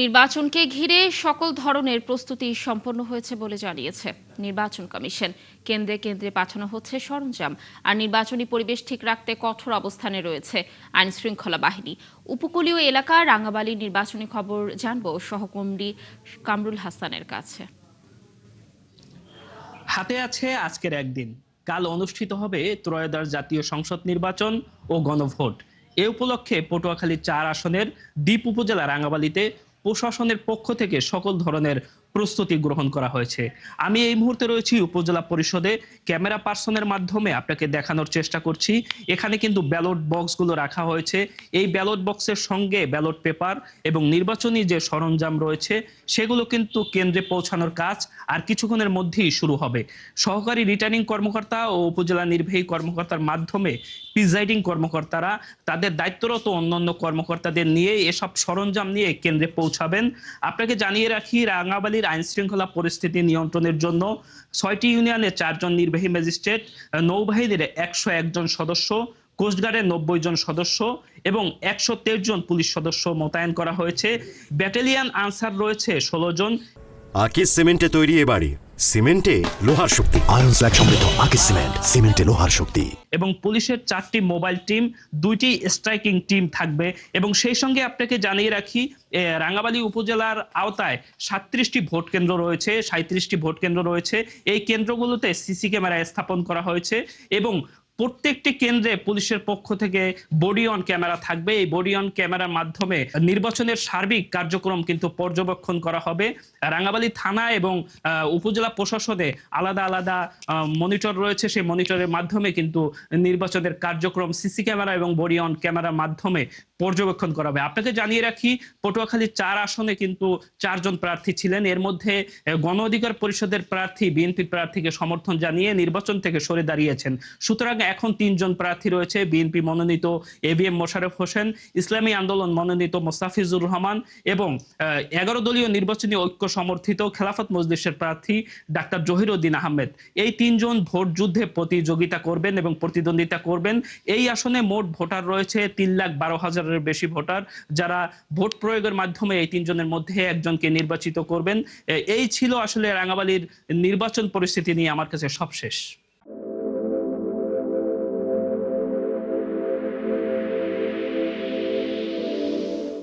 নির্বাচনকে ঘিরে সকল ধরনের প্রস্তুতি সম্পন্ন হয়েছে বলে জানিয়েছে নির্বাচন কমিশন। কেন্দ্রে কেন্দ্রে পাঠানো হচ্ছে সরঞ্জাম, আর নির্বাচনী পরিবেশ ঠিক রাখতে কঠোর অবস্থানে রয়েছে আইন শৃঙ্খলা বাহিনী। উপকূলীয় এলাকা রাঙ্গাবালির নির্বাচনী খবর জানবো সহকর্মী কামরুল হাসানের কাছে। হাতে আছে আজকের একদিন, কাল অনুষ্ঠিত হবে ত্রয়োদশ জাতীয় সংসদ নির্বাচন ও গণভোট। এ উপলক্ষে পটুয়াখালী 4 আসনের দ্বীপ উপজেলা রাঙ্গাবালিতে প্রশাসনের পক্ষ থেকে সকল ধরনের প্রস্তুতি গ্রহণ করা হয়েছে। আমি এই মুহূর্তে রয়েছি উপজেলা পরিষদে, ক্যামেরা পার্সনের মাধ্যমে আপনাকে দেখানোর চেষ্টা করছি। এখানে কিন্তু ব্যালট বক্সগুলো রাখা হয়েছে। এই ব্যালট বক্সের সঙ্গে ব্যালট পেপার এবং নির্বাচনী যে সরঞ্জাম রয়েছে সেগুলো কিন্তু কেন্দ্রে পৌঁছানোর কাজ আর কিছুক্ষণের মধ্যেই শুরু হবে। সহকারী রিটার্নিং কর্মকর্তা ও উপজেলা নির্বাহী কর্মকর্তার মাধ্যমে প্রিজাইডিং কর্মকর্তারা তাদের দায়িত্বরত অন্যান্য কর্মকর্তাদের নিয়ে এসব সরঞ্জাম নিয়ে কেন্দ্রে পৌঁছাবেন। আপনাকে জানিয়ে রাখি, রাঙ্গাবালির আইন শৃঙ্খলা পরিস্থিতি নিয়ন্ত্রণের জন্য 6টি ইউনিয়নের 4 জন নির্বাহী ম্যাজিস্ট্রেট, নৌবাহিনীর 101 জন সদস্য, কোস্টগার্ডের 90 জন সদস্য এবং 123 জন পুলিশ সদস্য মোতায়েন করা হয়েছে। ব্যাটালিয়ান আনসার রয়েছে 16 জন। আকিস সিমেন্টে তৈরি এ বাড়ি, সিমেন্টে লোহার শক্তি। আয়রন স্ল্যাগ সমৃদ্ধ আকিস সিমেন্ট, সিমেন্টে লোহার শক্তি। এবং পুলিশের 4টি মোবাইল টিম, 2টি স্ট্রাইকিং টিম থাকবে। এবং সেই সঙ্গে আপনাকে জানিয়ে রাখি, রাঙ্গাবালী উপজেলার আওতায় 37টি ভোট কেন্দ্র রয়েছে, 37টি ভোট কেন্দ্র রয়েছে। এই কেন্দ্রগুলোতে সিসি ক্যামেরা স্থাপন করা হয়েছে এবং প্রত্যেকটি কেন্দ্রে পুলিশের পক্ষ থেকে বডি অন ক্যামেরা থাকবে। এই বডি অন ক্যামেরার মাধ্যমে নির্বাচনের সার্বিক কার্যক্রম কিন্তু পর্যবেক্ষণ করা হবে। রাঙ্গাবালী থানা এবং উপজেলা প্রশাসনে আলাদা আলাদা মনিটর রয়েছে। সেই মনিটরের মাধ্যমে কিন্তু নির্বাচনের কার্যক্রম সিসি ক্যামেরা এবং বডি অন ক্যামেরার মাধ্যমে পর্যবেক্ষণ করা হবে। আপনাকে জানিয়ে রাখি, পটুয়াখালী 4 আসনে কিন্তু 4 জন প্রার্থী ছিলেন। এর মধ্যে গণ অধিকার পরিষদের প্রার্থী বিএনপি প্রার্থীকে সমর্থন জানিয়ে নির্বাচন থেকে সরে দাঁড়িয়েছেন। সুতরাং এখন 3 জন প্রার্থী রয়েছে। বিএনপি মনোনীত এবিএম মোশাররফ হোসেন, ইসলামী আন্দোলন মনোনীত মোস্তাফিজুর রহমান এবং 11 দলীয় নির্বাচনী ঐক্য সমর্থিত খেলাফত মজলিসের প্রার্থী ডাক্তার জহিরউদ্দিন আহমেদ। এই 3 জন ভোট যুদ্ধে প্রতিযোগিতা করবেন এবং প্রতিদ্বন্দ্বিতা করবেন। এই আসনে মোট ভোটার রয়েছে 3,12,000 এর বেশি ভোটার, যারা ভোট প্রয়োগের মাধ্যমে এই 3 জনের মধ্যে একজনকে নির্বাচিত করবেন। এই ছিল আসলে রাঙ্গাবালির নির্বাচন পরিস্থিতি নিয়ে আমার কাছে সবশেষ।